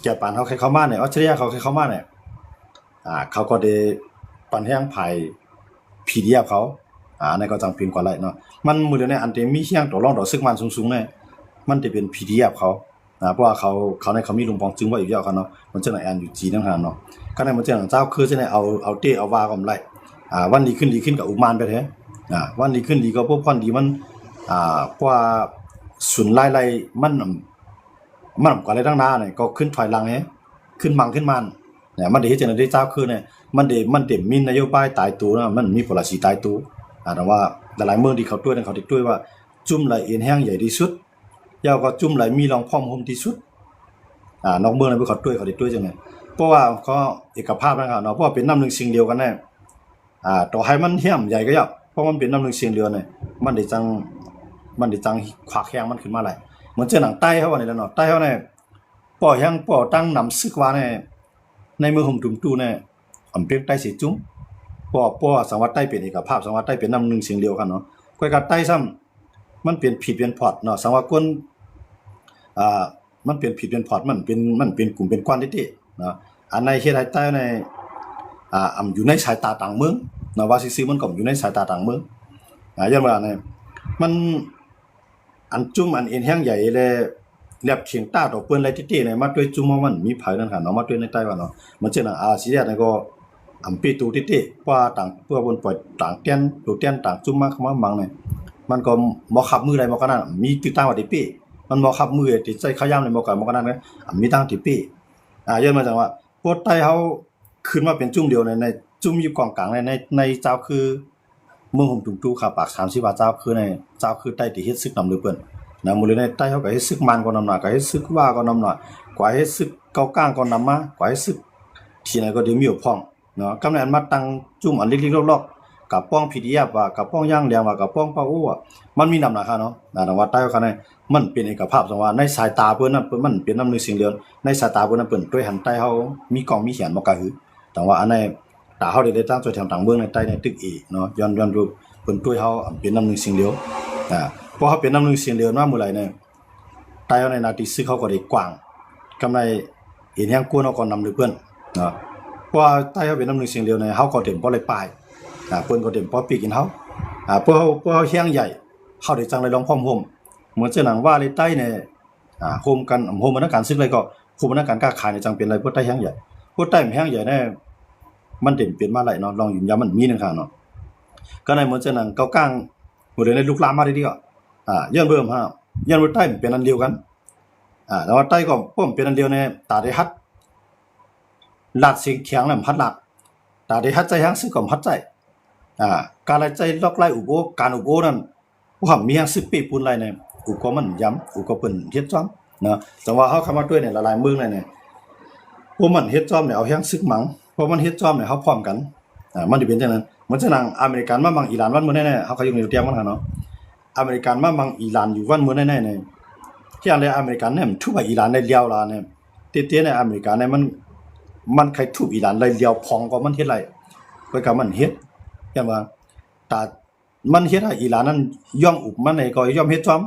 แก่ปานเขาใครเข้ามาเนี่ยออสเตรเลียเขาใครเข้ามาเนี่ยเขาก็ได้ปั่นแฮงไผ PDF เขาในก็จังพิมพ์กว่าไรเนาะมันมื้อเดียวเนี่ยอันที่มีเฮียงตัวรองดอกซึกมันสูงๆเนี่ยมันสิเป็น PDF เขาเพราะว่าเขาในเขามีลุงปองจึงไว้อยู่แล้วเขาเนาะมันจะน่ะแอนอยู่จีนนั่นหั่นเนาะคันนั้นมันจะเจ้าคือจะได้เอาเตเอาว่าก็ไรวันดีขึ้นกับอุมานไปแท้วันดีขึ้นดีก็พวกพรดีมันเพราะว่าสุนไล่มันกว่าอะไรตั้งหน้าเนี่ยก็ขึ้นถอยหลังเนี่ยขึ้นมันเนี่ยมันได้เฮ็ดจังได๋เจ้าคือเนี่ยมันได้มีนโยบายตายตัวนะมันมี policy ตายตัวแต่ว่าหลายๆเมืองที่เขาด้วยนั้นเขาติดด้วยว่าจุ่มไหลเอ็นแห้งใหญ่ที่สุดยาวก็จุ่มไหลมีรองพร้อมโฮมที่สุดนอกเมืองนั้นเขาติดด้วยจังได๋เพราะว่าเขาเอกภาพนะครับเนาะเพราะว่าเป็นน้ำหนึ่งสิ่งเดียวกันแน่ต่อให้มันแห้งใหญ่ก็ยากเพราะมันเป็นน้ำหนึ่งสิ่งเดียวเนี่ยมันได้จังขวากแห้งมันขึ้นมาหลายเหมือนเจ้าหนังใต้เฮาว่านี่แหละเนาะใต้เฮาเนี่ยป่อแห้งป่อตั้งนำซึกว่าเนี่ยในเมืองห่มตุ่มตู้เนี่ยอำเปียงใต้สิจุ้มป่อสังวัดใต้เป็นเอกภาพสังวัดใต้เป็นน้ำหนึ่งเสียงเดียวกันเนาะก้อยกัดใต้ซ้ำมันเปลี่ยนผิดเปลี่ยนพอร์ตเนาะสังวัดก้นมันเปลี่ยนผิดเปลี่ยนพอร์ตมันเป็นกลุ่มเป็นก้อนติเนาะอันในเฮ็ดให้ใต้ในอยู่ในสายตาต่างเมืองเนาะว่าซื่อๆมันก็อยู่ในสายตาต่างเมืองย้อนว่าเนี่ยมันอันจุ่มอันเอ็นแห้งใหญ่เลยแลบเขียงต้าดอกเปิ้นไรติๆเนี่ยมาด้วยจุ่มมันมีไผนั่นค่ะเนาะมาด้วยในใต้ว่าเนาะมันจะน่ะสิเนี่ยก็อำปีตูติๆว่าต่างเพื่อบนปล่อยต่างเตียนตูเตียนต่างจุ่มมาเข้ามามังเนี่ยมันก็บ่ขับมือใดบ่กันนั้นมีติต่างว่าติปีมันบ่ขับมือติใจขย่ำในบ่กันนั้นนะมีต่างติปีย้อนมาจังว่าพวกใต้เฮาขึ้นมาเป็นจุ่มเดียวในจุ่มอยู่กองกลางในเจ้าคือเมืองห่มตุ่มตู้ค่ะปาก30ว่าเจ้าคือในเจ้าคือใต้ที่เฮ็ดศึกนำหรือเปิ้นนะมื้อในใต้เฮาก็เฮ็ดศึกมันก็นำหน่อยก็เฮ็ดศึกว่าก็นำหน่อยกว่าเฮ็ดศึกเก้าก้างก็นำมากว่าเฮ็ดศึกที่ไหนก็ได้มีอยู่พ้องเนาะกำนั้นมาตั้งจุ่มอันเล็กๆลอกๆกับป้อง PDF ว่ากับป้องย่างแดงว่ากับป้องปาอู้มันมีนำหน้าค่ะเนาะแต่ว่าใต้ค่ะเนี่ยมันเป็นเอกภาพจังว่าในสายตาเพิ่นน่ะมันเป็นน้ำนึกสิ่งเดียวในสายตาเพิ่นน่ะเปิ้นด้วยหันใต้เฮามีกล้องมีเขียนบ่กะหือแต่ว่าอันในตาเฮาได้ตั้งตัวแถวต่างเมืองในใต้ในตึกอีเนาะย้อนรูปเพิ่นด้วยเฮาเป็นน้ำนึกสิ่งเดียวพอเฮาเป็นน้ำนึกสิ่งเดียวมามื้อไหร่เนี่ยใต้เฮาในนาทีซึกเฮาก็ได้กว้างกำไรเห็นแฮงกวนเฮาก็นำหรือเพิ่นเนาะเพราะว่าใต้เฮาเป็นน้ำนึกสิ่งเดียวเนี่ยเฮาก็เต็มบ่เลยปลายเพิ่นก็เต็มบ่ปีกินเฮาเพราะเฮาแฮงใหญ่เฮาได้จังได้ลองพร้อมร่วมเหมือนเจ้าหนังว่าเลยใต้เนี่ยโฮมกันโฮมบรรณาการซึกเลยก็โฮมบรรณาการค้าขายเนี่ยจังเป็นอะไรพวกใต้แฮงใหญ่พวกใต้แฮงใหญ่เนี่ยมันเต็มเป็นมาหลายเนาะลองยืนยันมันมีนึงค่ะเนาะก็ในเหมือนเจ้าหนังเก้าก้างบ่ได้ลุกลามมาได้ดีก็ย้อนเบิ่มฮะย้อนว่าใต้เป็นอันเดียวกันแล้วว่าใต้ก็ป้อมเป็นอันเดียวเนี่ยตาได้ฮัดลาดเสียงแข็งน่ะฮัดลาดตาได้ฮัดใจแฮงซึกก็ฮัดใจการใจลอกไล่อุโบการอุโบนั้นว่ามีแฮงซึกปีปุ่นไรเนี่ยอุก็มันย้ำอุก็เปิ้นเฮ็ดจ้อมเนาะแต่ว่าเฮาเข้ามาด้วยเนี่ยหลายๆเมืองเนี่ยพวกมันเฮ็ดจ้อมเนี่ยเอาแฮงซึกหมังเพราะมันเฮ็ดจ้อมเนี่ยเฮาพร้อมกันมันสิเป็นจังนั้นมันจะนั่งอเมริกันมาบังอิหร่านวันมื้อแน่ๆเฮาก็อยู่ในเตรียมมันค่ะเนาะอเมริกันมาบังอิหร่านอยู่วันมื้อแน่ๆเนี่ยที่อันเลยอเมริกันเนี่ยทุบอิหร่านได้เลี้ยวลาเนี่ยเตี้ยๆเนี่ยอเมริกันเนี่ยมันใครทุบอิหร่านได้เลี้ยวพองก็มันเฮ็ดไรก็ก็มันเฮ็ดอย่างว่าตามันเฮ็ดให้อิหร่านนั้นย่อมอุบมันให้ก็ย่อมเฮ็ดจ้อม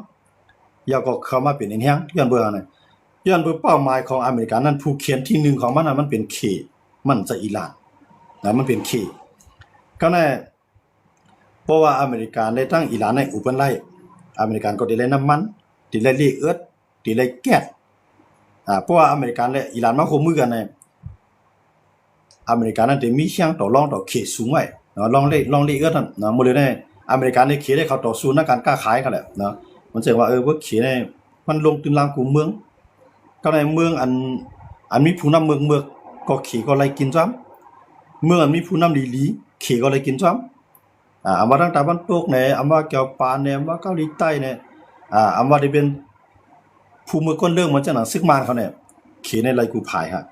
อย่าก็เข้ามาเป็นแฮงย้อนเบิ่งน่ะย้อนเบิ่งเป้าหมายของอเมริกันนั้นผู้เขียนที่1ของมันน่ะมันเป็นเคมันจะอิหร่านมันเป็นเคก็แน่เพราะว่าอเมริกันได้ตั้งอิหร่านในอุปนไล่อเมริกันก็ได้น้ำมันได้เลเอิร์ธได้แก๊สเพราะว่าอเมริกันและอิหร่านมาร่วมมือกันในอเมริกันนั้นได้มีเสียงต่อรองต่อเคสูงไว้เนาะลองเลเอิร์ธนั่นเนาะมื้อเลยเนี่ยอเมริกันได้เคได้เขาต่อสู้ในการค้าขายกันแหละเนาะมันแสดงว่าว่าเคเนี่ยมันลงตึงลางกลุ่มเมืองก็ในเมืองอันมีผู้นำเมืองก็เคก็ไล่กินจ้ำเมืองอันมีผู้นำลีเคก็ไล่กินจ้ำเอามาทางตะวันตกเนี่ยเอามาเกี่ยวปานเนี่ยมาเกาหลีใต้เนี่ยเอามาได้เป็นผู้มือก้นเรื่องมันจะหนังซึกมานเขาเนี่ยเขในไรกูภายฮะ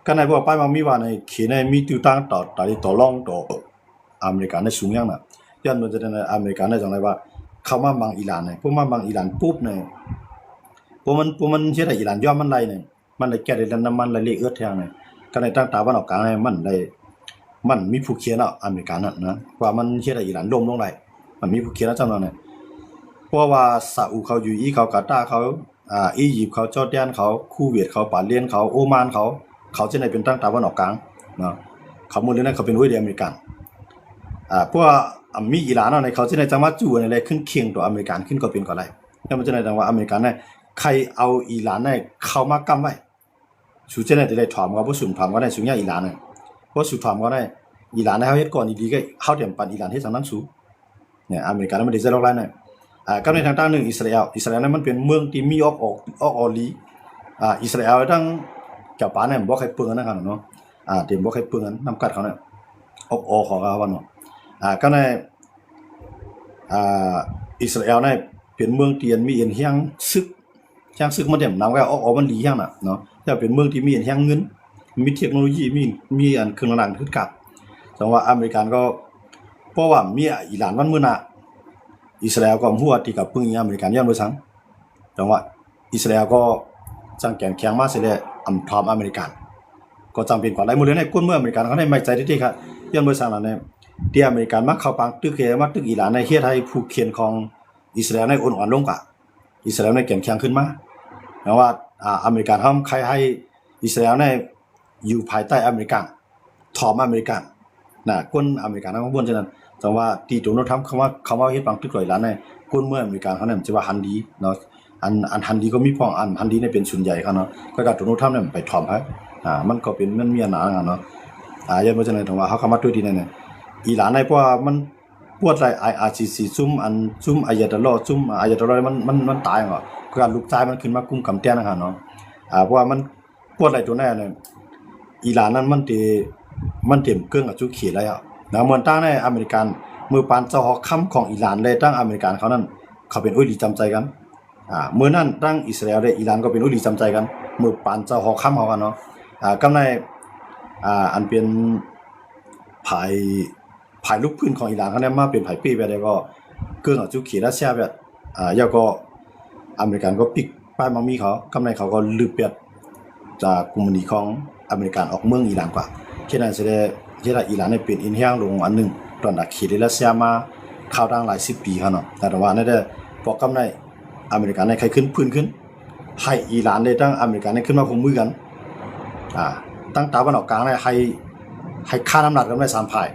ก็ ก็ในพวกป้ายมามีว่าในเขียนในมีติวตั้งต่อที่ต่อรองต่ออเมริกันในสูงยังน่ะย้อนมันจะในอเมริกันในจังไรว่าเขามาบังอิหร่านเนี่ยพวกมาบังอิหร่านปุ๊บเนี่ยพวกมันเชื่อได้อิหร่านย่อมมันไรเนี่ยมันได้แก้ได้แล้วน้ำมันไรเลี้ยเอื้อแทงเนี่ยก็ในตั้งตาวันออกกลางเนี่ยมันมีผู้เขียนอ่ะอเมริกันน่ะนะว่ามันเชื่อได้อิหร่านล้มลงได้มันมีผู้เขียนแล้วจำนวนเนี่ยเพราะว่าซาอุเขาอยู่อีเขากาตาร์เขาอียิปต์เขาจอร์แดนเขาคูเวตเขาบาห์เรนเขาโอมานเขาจะได้เป็นตั้งตาวันออกกลางเนาะเขาหมดเลยนะเขาเป็นห้วยเดียอเมริกันพวกมีอิหร่านในเขาจะได้จังว่าจู่อะไรขึ้นเคียงต่ออเมริกันขึ้นก็เป็นก็ได้แล้วมันจะได้จังว่าอเมริกันเนี่ยใครเอาอิหร่านเนี่ยเข้ามากำไว้สูจะได้ได้ถอมเขาบ่สุนถอมก็ได้สูงอย่างอิหร่านเนี่ยเพราะสุถอมก็ได้อิหร่านให้เฮาเฮ็ดก่อนดีๆก็เฮาเตรียมปันอิหร่านเฮ็ดจังนั้นสูเนี่ยอเมริกันมันได้จะลอกไล่เนี่ยก็ในทางด้านหนึ่งอิสราเอลนั้นมันเป็นเมืองที่มีออกลีอิสราเอลทั้งเจ้าป่าเนี่ยบ่ใครเปลืองนะครับเนาะเตรียมบ่ใครเปลืองน้ำกัดเขาเนี่ยออกของเขาว่าเนาะก็ในอิสราเอลเนี่ยเป็นเมืองที่มีเฮียงซึกมันเต็มนำก็ออกมันดีอย่างน่ะเนาะแต่เป็นเมืองที่มีเฮียงเงินมีเทคโนโลยีมีอันเครื่องต่างๆขึ้นกับแต่ว่าอเมริกันก็เพราะว่ามีอิหร่านมันมื้อน่ะอิสราเอลก็หัวที่กับปึ้งอเมริกันย้อนบ่ซังแต่ว่าอิสราเอลก็จังแข็งแข็งมาเสียแล้วพร้อมอเมริกันก็จำเป็นกว่าหลายมื้อเลยในคนเมืองอเมริกันเขาได้ไม่ใจที่ครับย้อนบ่ซังแล้วเนี่ยที่อเมริกันมาเข้าปังตึกมาตึกอิหร่านในเฮ็ดให้ผู้เขียนของอิสราเอลในอ่อนลงกะอิสราเอลในแข็งแข็งขึ้นมาแต่ว่าอเมริกันเฮาใครให้อิสราเอลในอยู่ภายใต้อเมริกันถอมอเมริกันน่ะคนอเมริกันเฮาบ่นฉะนั้นแต่ว่าที่โดนัลด์ทรัมป์เขาว่าเฮ็ดปังตึกร้อยล้านในคนเมืองอเมริกันเขาเนี่ยจะว่าฮันดีเนาะอันฮันดีก็มีพ้องอันฮันดีเนี่ยเป็นส่วนใหญ่เขาเนาะก็โดนัลด์ทรัมป์เนี่ยไปถอมให้มันก็เป็นมันมีหนาเนาะยันบ่จังได๋ถึงว่าเฮาเข้ามาด้วยดีเนี่ยอิหร่านในเพราะว่ามันปวดไร IRGC ซุ่มอายาตอลมันตายเหรอก็การลูกชายมันขึ้นมากุมกำแต้นะครับเนาะเพราะว่ามันปวดไรตัวแน่เนี่ยอิหร่านนั้นมันเต็มเครื่องกับจุเขียแล้วนะเหมือนตั้งในอเมริกันมือปานเจ้าฮอกค่ำของอิหร่านเลยตั้งอเมริกันเขานั้นเขาเป็นอุ้ยดีจำใจกันเมื่อนั้นตั้งอิสราเอลได้อิหร่านก็เป็นอุ้ยดีจำใจกันมือปานเจ้าฮอกค่ำเขากันเนาะกำในอันเป็นภายลูกพื้นของอิหร่านเขาเนี่ยมาเป็นภายปีไปได้ก็เครื่องจุเขียรัสเซียแบบแล้วก็อเมริกันก็ปิกป้ายมังมีเขากำในเขาก็ลืบเปียดจากกลุ่มนี้ของอเมริกันออกเมืองอิหร่านกว่าเช่นนั้นแสดงที่อิหร่านเนี่ยเป็นอินเฮียงลงอันนึงตอนดักขีดรัสเซียมาเข้าดังหลาย10ปีครับเนาะแต่ว่านั่นได้พอกำในอเมริกันในใครขึ้นพื้นขึ้นให้อิหร่านได้ตั้งอเมริกันได้ขึ้นมาคงมือกันตั้งตาวันออกกลางได้ให้ค่าน้ำหนักกันได้3ฝ่าย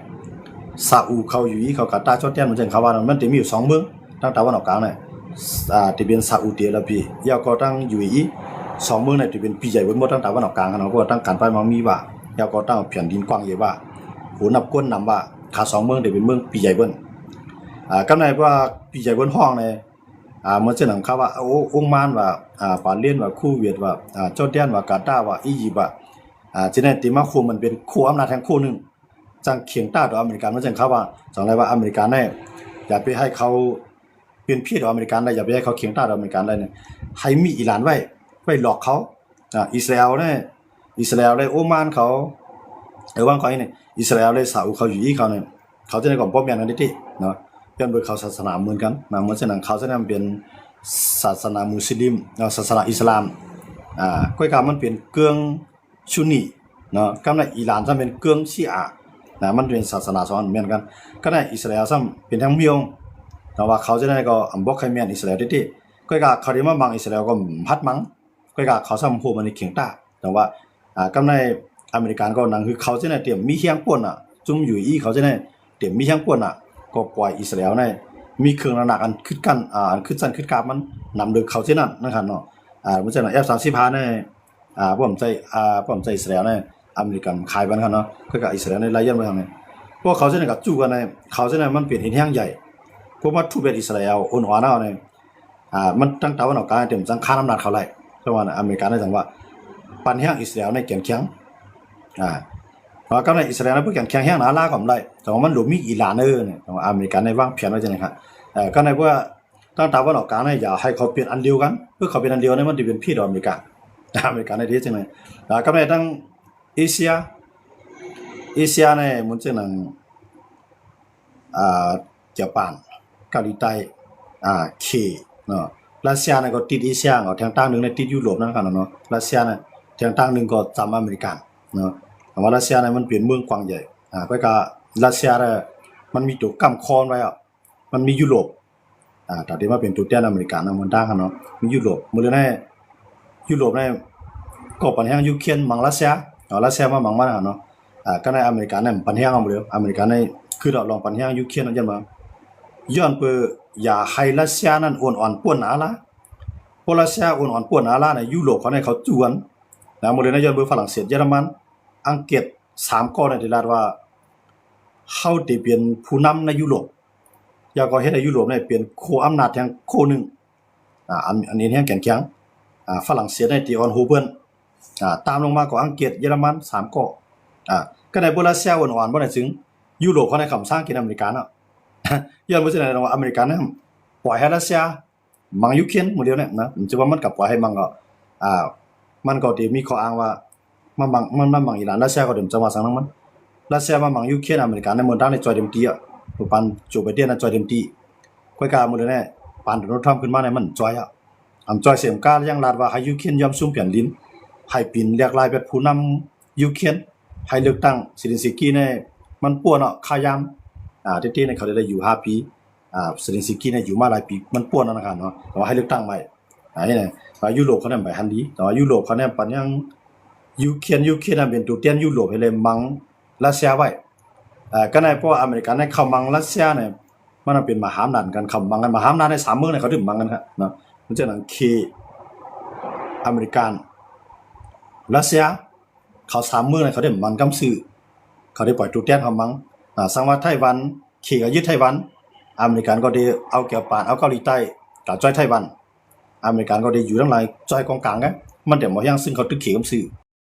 ซาอุเขาอยู่เขากาตาร์จอร์แดนมันจังเขาว่ามันจะมีอยู่2เมืองตั้งตาวันออกกลางเนี่ยที่เป็นซาอุดิอาระเบียแล้วก็ตั้งอยู่อี2เมืองเนี่ยที่เป็นปีใหญ่เบิดหมดตั้งตาวันออกกลางเนาะก็ตั้งการไปมามีว่าแล้วก็ตั้งแผ่นดินกว้างใหญ่ว่าหูนับก้นนำว่าขา2เมืองที่เป็นเมืองปีใหญ่เบิ้นกำในว่าปีใหญ่เบิ้นห้องเนี่ยมันจะหนังเขาว่าองค์มานว่าปาเลนว่าคูเวตว่าจอร์แดนว่ากาตาร์ว่าอียิปต์ว่าที่นั่นติมาคุมันเป็นคู่อำนาจแห่งคู่นึงจังเคียงต้าต่ออเมริกันมันจังเขาว่าจังไรว่าอเมริกันเนี่ยอย่าไปให้เขาเป็นพี่ต่ออเมริกันได้อย่าไปให้เขาเคียงต้าต่ออเมริกันได้เนี่ยให้มีอิหร่านไว้หลอกเขาอิสราเอลได้โอมานเขาว่างเขาเนี่ยอิสราเอลได้ซาอุเขาอยู่อีเขาเนี่ยเขาจะได้ก่อนป้อมยันกันที่เนาะเปลี่ยนโดยเขาศาสนาเหมือนกันนะเหมือนฉะนั้นเขาจะนำเป็นศาสนามุสลิมศาสนาอิสลามก้อยกามันเป็นเกลืองซุนนีเนาะกำในอิหร่านจะเป็นเกลืองชีอะนะมันเป็นศาสนา2อันเหมือนกันก็ในอิสราเอลซ้ำเป็นทั้งเมียงแต่ว่าเขาจะได้ก็บ่ใครแม่นอิสราเอลที่ก้อยกาเขาได้มาบังอิสราเอลก็พัดมั้งก้อยกาเขาซ้ำพวกมันในเคียงต้าแต่ว่ากำในอเมริกันก็นั่นคือเขาจะได้เตรียมมีเฮียงป่นจุ่มอยู่อีเขาจะได้เตรียมมีเฮียงป่นก็ปล่อยอิสราเอลได้มีเครื่องหนักอันขึ้นกันขึ้นสั่นขึ้นกราบมันนำโดยเขาเช่นนั้นนะครับเนาะมันจะF-35เนี่ยผมใจอิสราเอลเนี่ยอเมริกันขายมันครับเนาะก็กับอิสราเอลในรายยันไปทางนี้พวกเขาเช่นกับจู่กันในเขาเช่นนั้นมันเปลี่ยนหินแห้งใหญ่พวกมาทุบเป็นอิสราเอลอ่อนๆเอาเนี่ยมันตั้งตาวันออกกลางเต็มจังค่าน้ำหนักเขาไล่เพราะว่าอเมริกันได้จังว่าปันแห้งอิสราเอลในแก่นแข็งเพราะก็ในอิสราเอลในพวกแก่นแข็งแห้งหนาล่าของไล่แต่ว่ามันหลุมมีอิหร่านเนี่ยของอเมริกันในว่างเพียนไว้จังไงครับก็ในพวกตั้งตาวันออกกลางเนี่ยอย่าให้เขาเปลี่ยนอันเดียวกันเพื่อเขาเป็นอันเดียวเนี่ยมันจะเป็นพี่ดอเมริกันในที่จังไงก็ในตั้ง เอเชียเนี่ยมันจะนั่งญี่ปุ่นเกาหลีใต้เคเนาะรัสเซียเนี่ยก็ติดเอเชียเนาะทางตั้งหนึงเนี่ยติดยุโรปนั่นกันเนาะรัสเซียเนี่ยทางตั้งหนึงก็จำอเมริกันเนาะแต่ว่ารัสเซียเนี่ยมันเป็นเมืองกว้างใหญ่ก็ก็รัสเซียเนี่ยมันมีตัวกำคอนไว้มันมียุโรปแต่ที่ว่าเป็นตัวแทนอเมริกันนะมันต่างกันเนาะมียุโรปมื้อนี้ยุโรปเนี่ยก็ปัญหายูเครนมังรัสเซียรัสเซียมามังมาเนาะก็ในอเมริกันเนี่ยปัญหาเอาหมดเลยอเมริกันเนี่ยคือเราลองปัญหายูเครนนั่นจังมาย้อนไปอย่าให้รัสเซียนั้นอ่อนๆป่วนหนาละพอรัสเซียอ่อนๆป่วนหนาละเนี่ยยุโรปเขาเนี่ยเขาจวนนะหมดเลยนะย้อนไปฝรั่งเศสเยอรมันอังกฤษ3ข้อเนี่ยที่ลาดว่าเฮาได้เป็นผู้นำในยุโรปอยากก็เฮ็ดให้ยุโรปเนี่ยเป็นโคอำนาจแห่งโคนึงอันนี้แห่งแข็งแกร่งฝรั่งเศสเนี่ยที่อ่อนโหเพิ่นตามลงมาก็อังกฤษเยอรมัน3ข้อก็ได้บ่รัสเซียอ่อนๆบ่ได้ถึงยุโรปเขาในคำสร้างกินอเมริกันเนาะ ย้อนบ่ใช่ไหนว่าอเมริกันเนี่ยปล่อยให้รัสเซียมังยูเครนหมดเดียวเนี่ยนะผมจะว่ามันก็ปล่อยให้มังก็มันก็ที่มีข้ออ้างว่ามันมังอิหร่านรัสเซียก็เดิมจังหวะสังนั้นมันรัสเซียมามังยูเครนอเมริกันในเมืองด้านในจอยเต็มที่ปันโจไบเดนน่ะจอยเต็มที่ค่อยกาหมดเลยแน่ปานโดนัลด์ทรัมป์ขึ้นมาเนี่ยมันจอยจอยเสียมกายังลาดว่าให้ยูเครนยอมซุ่มเปลี่ยนลิ้นให้ปินเรียกลายเป็นผู้นำยูเครนให้เลือกตั้งซิเลนสกี้เนี่ยมันป่วนขายามที่ๆเนี่ยเขาได้อยู่5ปีซิเลนสกี้เนี่ยอยู่มาหลายปีมันป่วนนะครับเนาะแต่ว่าให้เลือกตั้งใหม่นี่นะยุโรปเขาเนี่ยไปหันดีแต่ว่ายุโรปเขาเนี่ยปันยังยูเครนเป็นตัวเตียนยุโรปให้เลยมังรัสเซียไว้ก็ในเพราะอเมริกันเนี่ยเข้ามังรัสเซียเนี่ยมันเป็นมหาอำนาจกันเข้ามังกันมหาอำนาจใน3เมืองเนี่ยเขาถึงมังกันครับเนาะมันจะนั่นอเมริกันรัสเซียเขา3เมืองเนี่ยเขาได้มังกำซื่อเขาได้ปล่อยตัวเตียนเข้ามังสังว่าไต้หวันขี่ก็ยึดไต้หวันอเมริกันก็ได้เอาเกี่ยวปานเอาเกาหลีใต้กับจ้อยไต้หวันอเมริกันก็ได้อยู่ทั้งหลายจ้อยกองกลางกันมันแต่บ่ยังซึ่งเขาตึกขี่กำซื่อ